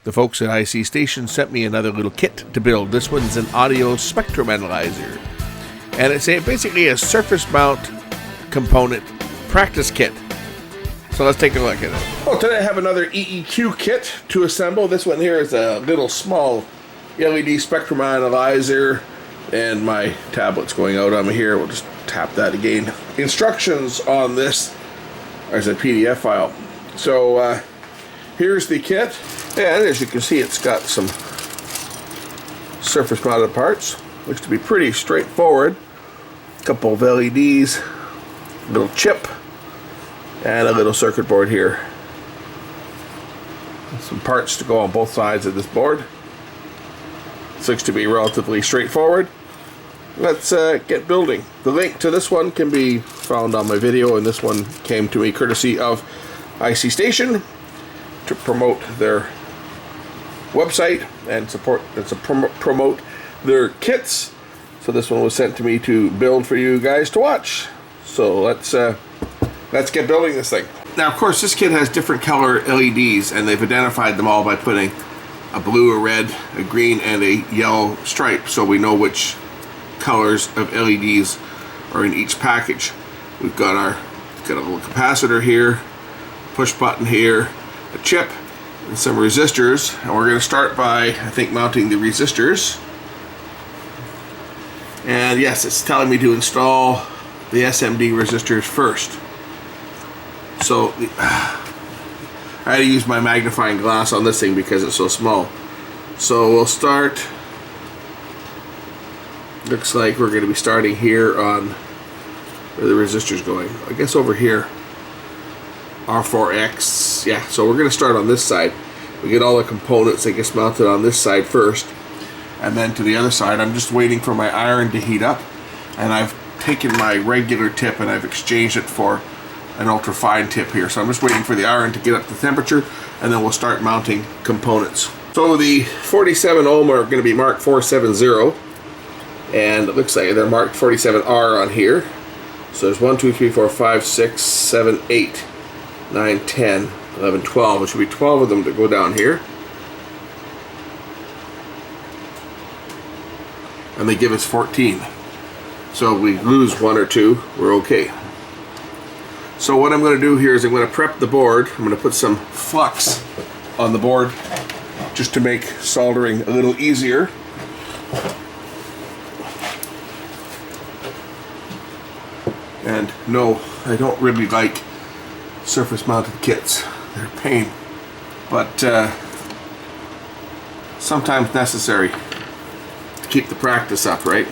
The folks at IC Station sent me another little kit to build. This one's an audio spectrum analyzer. And it's basically a surface mount component practice kit. So let's take a look at it. Well, today I have another EEQ kit to assemble. This one here is a little small LED spectrum analyzer. And my tablet's going out on me here. We'll just tap that again. Instructions on this as a PDF file. So here's the kit. And as you can see, it's got some surface mounted parts. Looks to be pretty straightforward. A couple of LEDs, a little chip, and a little circuit board here. Some parts to go on both sides of this board. This looks to be relatively straightforward. Let's get building. The link to this one can be found on my video, and this one came to me courtesy of IC Station to promote their website and promote their kits. So this one was sent to me to build for you guys to watch. So let's get building this thing. Now, of course, this kit has different color LEDs, and they've identified them all by putting a blue, a red, a green, and a yellow stripe, so we know which colors of LEDs are in each package. We've got a little capacitor here, push button here, a chip, and some resistors. And we're going to start by, I think, mounting the resistors. And yes, it's telling me to install the SMD resistors first. So I had to use my magnifying glass on this thing because it's so small. So we'll start. Looks like we're going to be starting here on where the resistor's going. I guess over here. R4X. Yeah, so we're going to start on this side. We get all the components, I guess, mounted on this side first. And then to the other side, I'm just waiting for my iron to heat up. And I've taken my regular tip and I've exchanged it for an ultra fine tip here. So I'm just waiting for the iron to get up to temperature, and then we'll start mounting components. So the 47 ohm are going to be marked 470. And it looks like they're marked 47R on here. So there's 1, 2, 3, 4, 5, 6, 7, 8, 9, 10, 11, 12. There should be 12 of them to go down here. And they give us 14. So if we lose 1 or 2, we're okay. So what I'm going to do here is I'm going to prep the board. I'm going to put some flux on the board just to make soldering a little easier. And no, I don't really like surface mounted kits. They're a pain, but sometimes necessary to keep the practice up, right?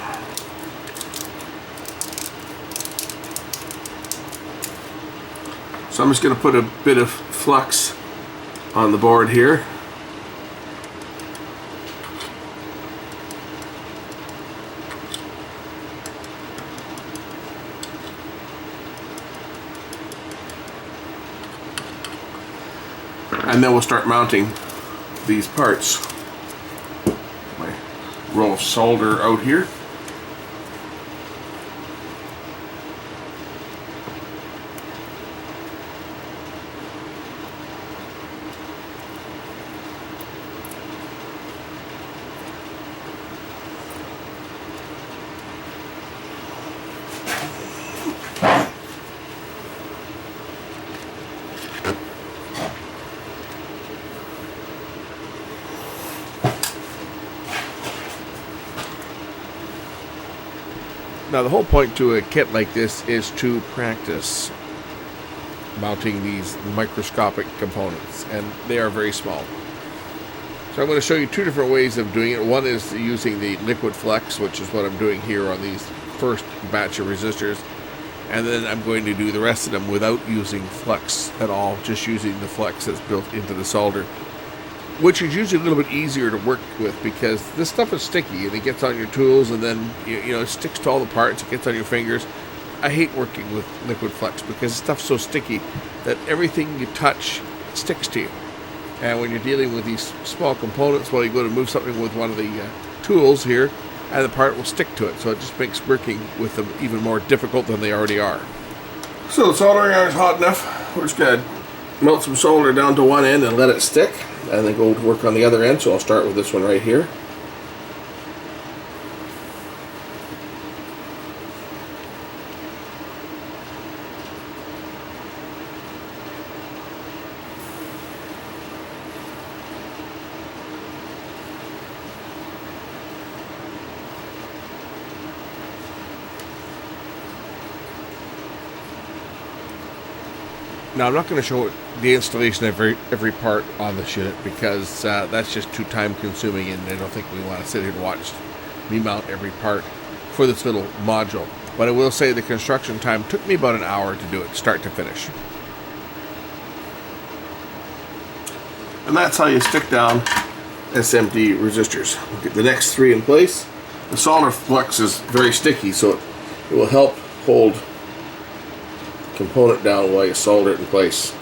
So I'm just going to put a bit of flux on the board here. And then we'll start mounting these parts. My roll of solder out here. Now the whole point to a kit like this is to practice mounting these microscopic components, and they are very small. So I'm going to show you two different ways of doing it. One is using the liquid flex, which is what I'm doing here on these first batch of resistors, and then I'm going to do the rest of them without using flex at all, just using the flex that's built into the solder, which is usually a little bit easier to work with because this stuff is sticky and it gets on your tools, and then you know, it sticks to all the parts, it gets on your fingers. I hate working with liquid flex because stuff's so sticky that everything you touch sticks to you. And when you're dealing with these small components, well, you go to move something with one of the tools here, and the part will stick to it. So it just makes working with them even more difficult than they already are. So the soldering iron is hot enough. We're just going to melt some solder down to one end and let it stick. and then go to work on the other end. So I'll start with this one right here. Now I'm not going to show the installation of every part on this unit because that's just too time consuming, and I don't think we want to sit here and watch me mount every part for this little module. But I will say the construction time took me about an hour to do it, start to finish. And that's how you stick down SMD resistors. We'll get the next 3 in place. The solder flux is very sticky, so it will help hold component down while you solder it in place.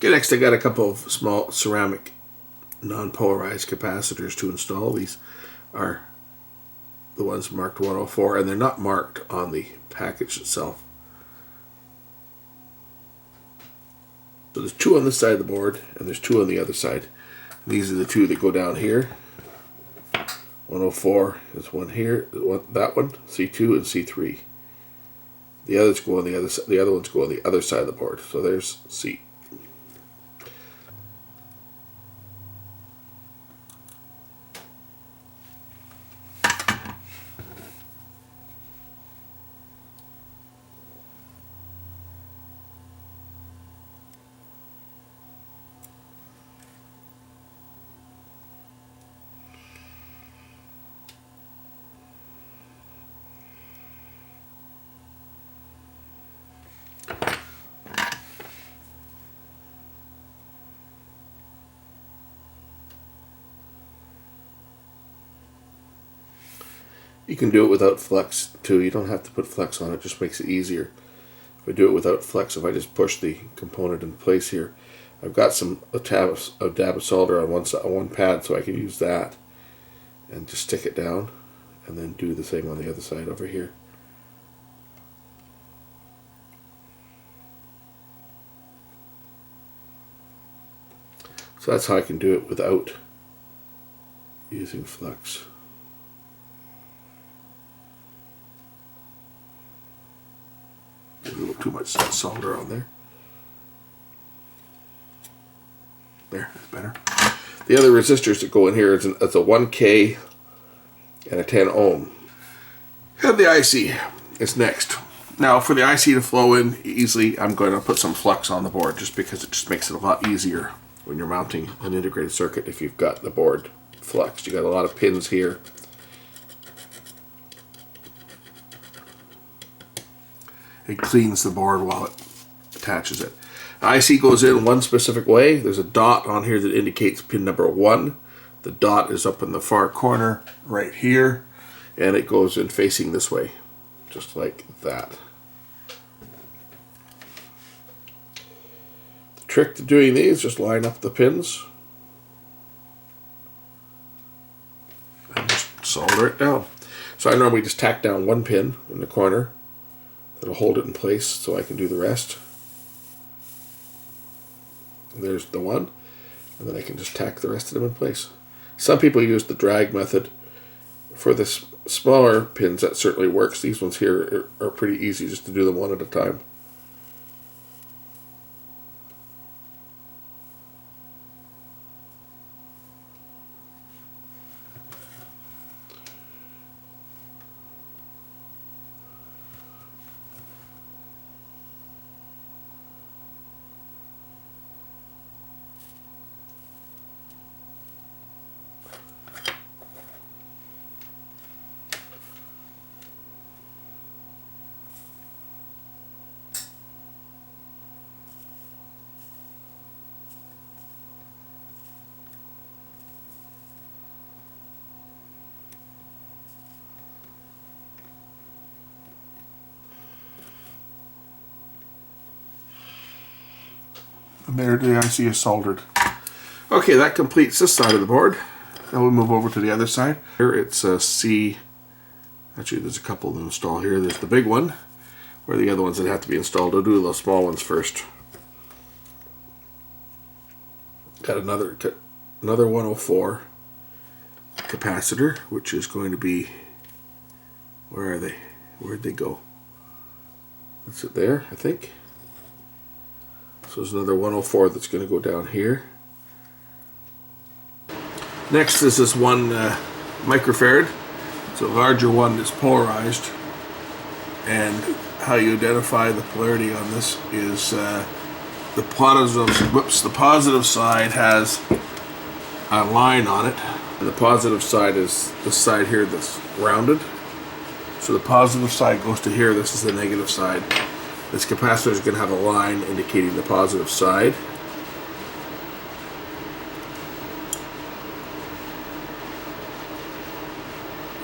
Okay, next I got a couple of small ceramic non-polarized capacitors to install. These are the ones marked 104, and they're not marked on the package itself. So there's 2 on this side of the board, and there's 2 on the other side. And these are the 2 that go down here. 104 is one here, that one, C2 and C3. The others go on the other side. The other ones go on the other side of the board. So there's C. You can do it without flex too. You don't have to put flex on it, just makes it easier. If I do it without flex, if I just push the component in place here, I've got a dab of solder on one pad, so I can use that and just stick it down and then do the same on the other side over here. So that's how I can do it without using flex. A little too much solder on there. There, that's better. The other resistors that go in here is a 1K and a 10 ohm. And the IC is next. Now for the IC to flow in easily, I'm going to put some flux on the board just because it just makes it a lot easier when you're mounting an integrated circuit if you've got the board fluxed. You got a lot of pins here. It cleans the board while it attaches it. The IC goes in one specific way. There's a dot on here that indicates pin number 1. The dot is up in the far corner right here, and it goes in facing this way, just like that. The trick to doing these, just line up the pins and just solder it down. So I normally just tack down 1 pin in the corner. That'll hold it in place so I can do the rest. And there's the one, and then I can just tack the rest of them in place. Some people use the drag method. For the smaller pins, that certainly works. These ones here are pretty easy just to do them one at a time. And there the IC is soldered. Okay, that completes this side of the board. Now we'll move over to the other side. Here it's a C. Actually, there's a couple to install here. There's the big one, where the other ones that have to be installed. I'll do the small ones first. Got another 104 capacitor, which is going to be, where are they? Where'd they go? That's it there, I think. So there's another 104 that's going to go down here. Next is this one microfarad. It's a larger one that's polarized, and how you identify the polarity on this is the positive side has a line on it, and the positive side is this side here that's rounded. So the positive side goes to here. This is the negative side. This capacitor is going to have a line indicating the positive side.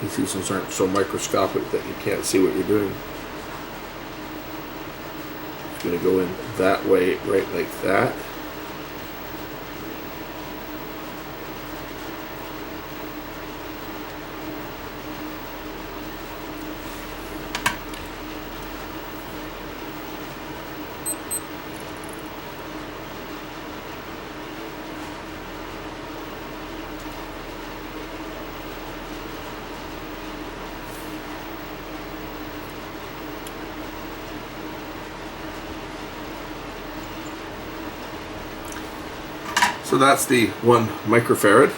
These ones aren't so microscopic that you can't see what you're doing. It's going to go in that way, right like that. So that's the 1 microfarad.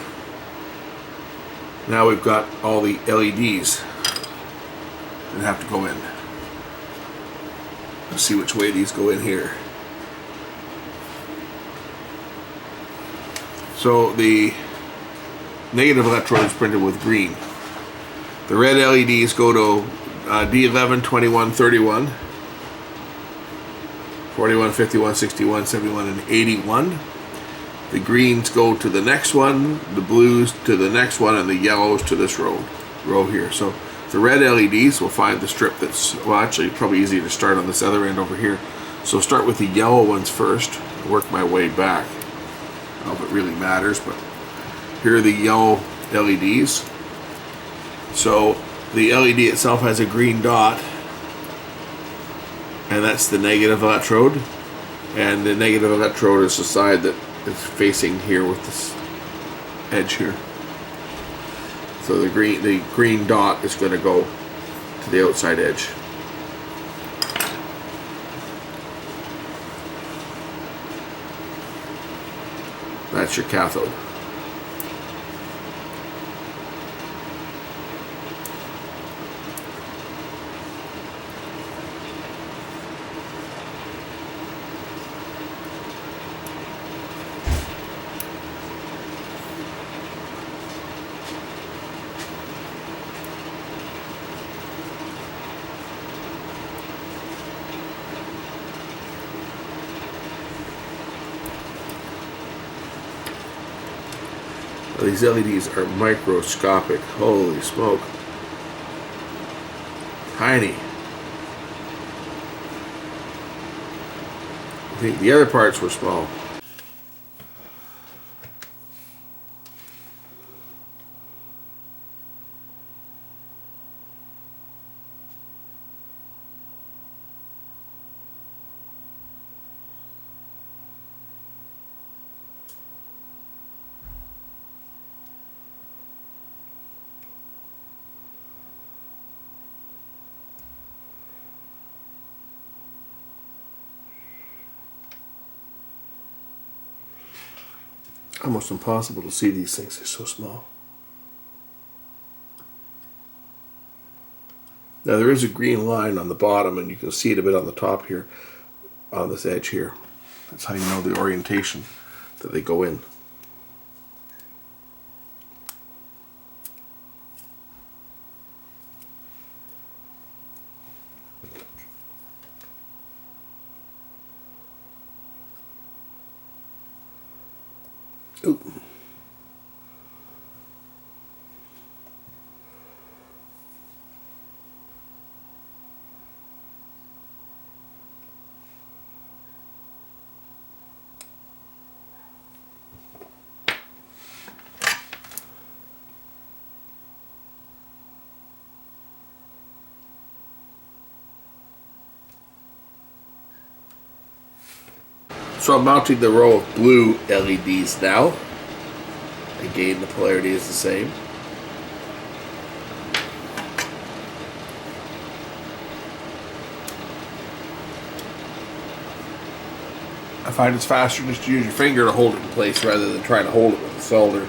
Now we've got all the LEDs that have to go in. Let's see which way these go in here. So the negative electrode is printed with green. The red LEDs go to D11, 21, 31, 41, 51, 61, 71, and 81. The greens go to the next one, the blues to the next one, and the yellows to this row here. So the red LEDs will find the strip that's, well, actually probably easier to start on this other end over here. So start with the yellow ones first, work my way back. I don't know if it really matters, but here are the yellow LEDs. So the LED itself has a green dot, and that's the negative electrode. And the negative electrode is the side that is facing here with this edge here. So the green dot is going to go to the outside edge. That's your cathode. These LEDs are microscopic. Holy smoke. Tiny. I think the other parts were small. Almost impossible to see these things, they're so small. Now there is a green line on the bottom, and you can see it a bit on the top here, on this edge here. That's how you know the orientation that they go in. Ooh. So I'm mounting the row of blue LEDs now. Again, the polarity is the same. I find it's faster just to use your finger to hold it in place rather than trying to hold it with a solder.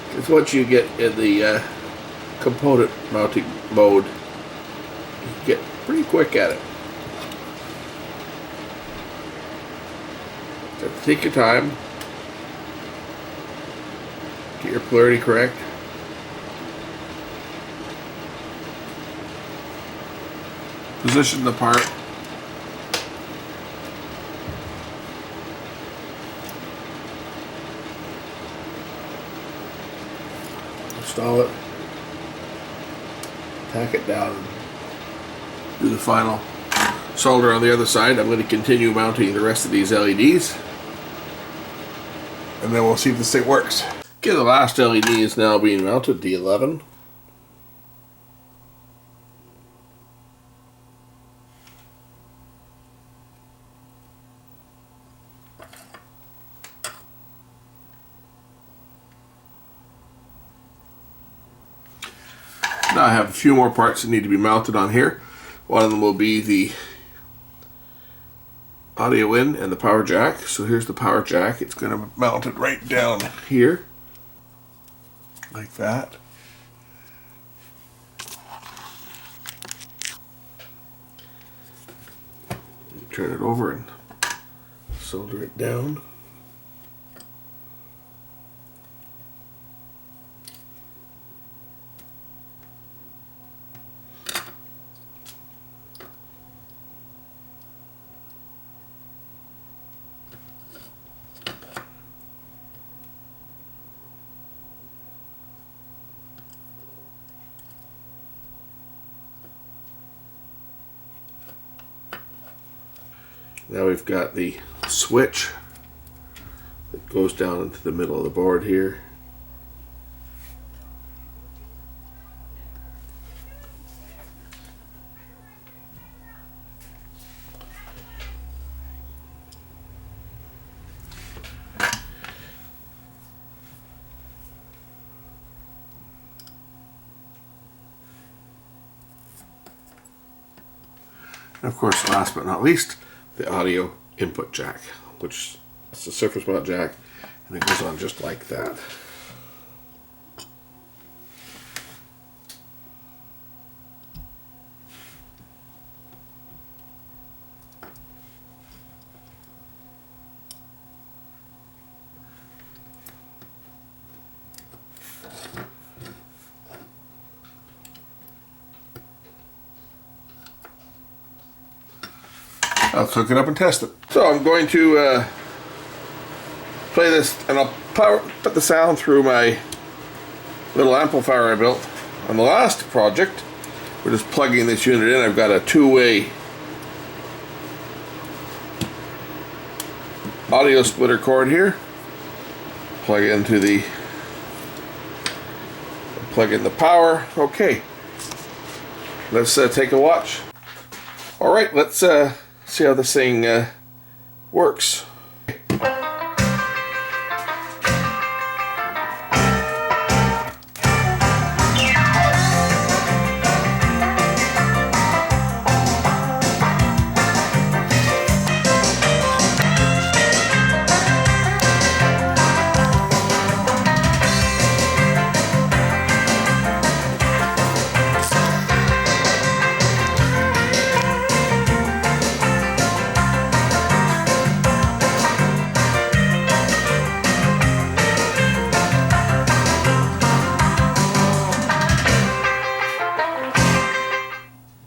Because once you get in the component mounting mode, you get pretty quick at it. So take your time, get your polarity correct. Position the part. Install it. Tack it down. Do the final solder on the other side. I'm going to continue mounting the rest of these LEDs. And then we'll see if this thing works. Okay, the last LED is now being mounted, D11. Now I have a few more parts that need to be mounted on here. One of them will be the audio in and the power jack. So here's the power jack. It's going to be mounted right down here, like that. Turn it over and solder it down. Now we've got the switch that goes down into the middle of the board here. And of course, last but not least, the audio input jack, which is the surface mount jack, and it goes on just like that. Let's hook it up and test it. So I'm going to play this, and I'll put the sound through my little amplifier I built on the last project. We're just plugging this unit in. I've got a two-way audio splitter cord here. Plug in the power. Okay, let's take a watch. All right, let's see how this thing works.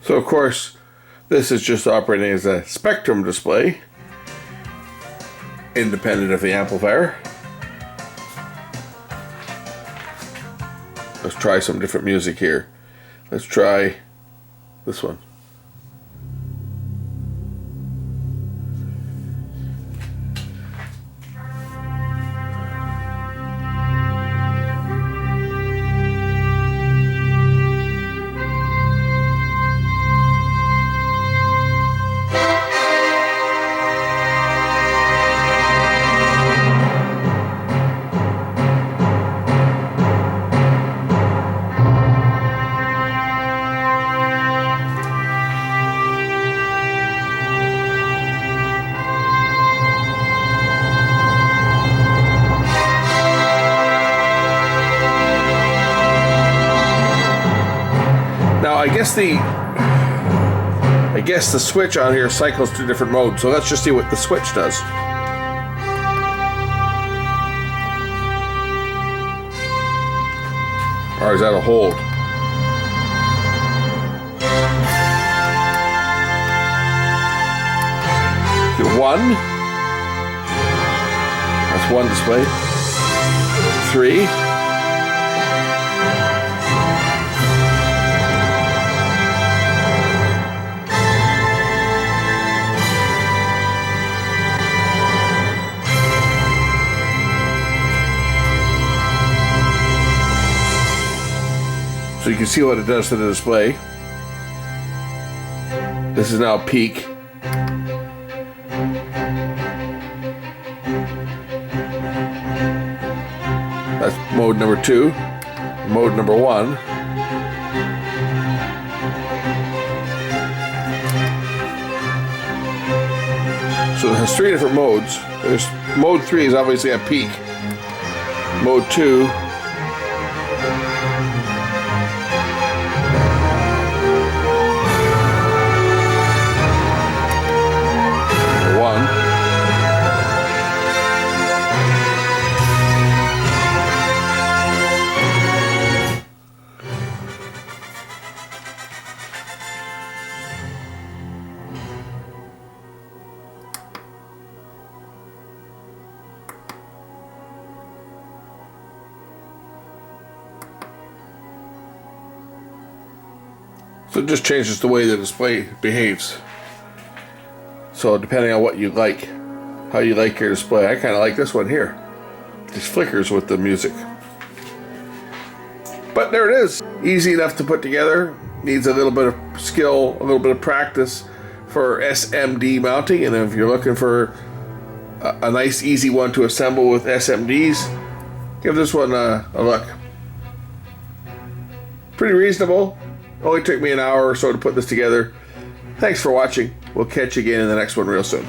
So of course, this is just operating as a spectrum display, independent of the amplifier. Let's try some different music here. Let's try this one. guess the switch on here cycles through different modes. So let's just see what the switch does. Or is that a hold? Okay, 1. That's one display. 3. So you can see what it does to the display. This is now peak. That's mode number 2. Mode number 1. So it has 3 different modes. There's mode 3 is obviously at peak. Mode 2. So it just changes the way the display behaves. So depending on what you like, how you like your display. I kind of like this one here. These flickers with the music. But there it is. Easy enough to put together. Needs a little bit of skill, a little bit of practice for SMD mounting. And if you're looking for a nice easy one to assemble with SMDs, give this one a look. Pretty reasonable. Only took me an hour or so to put this together. Thanks for watching. We'll catch you again in the next one real soon.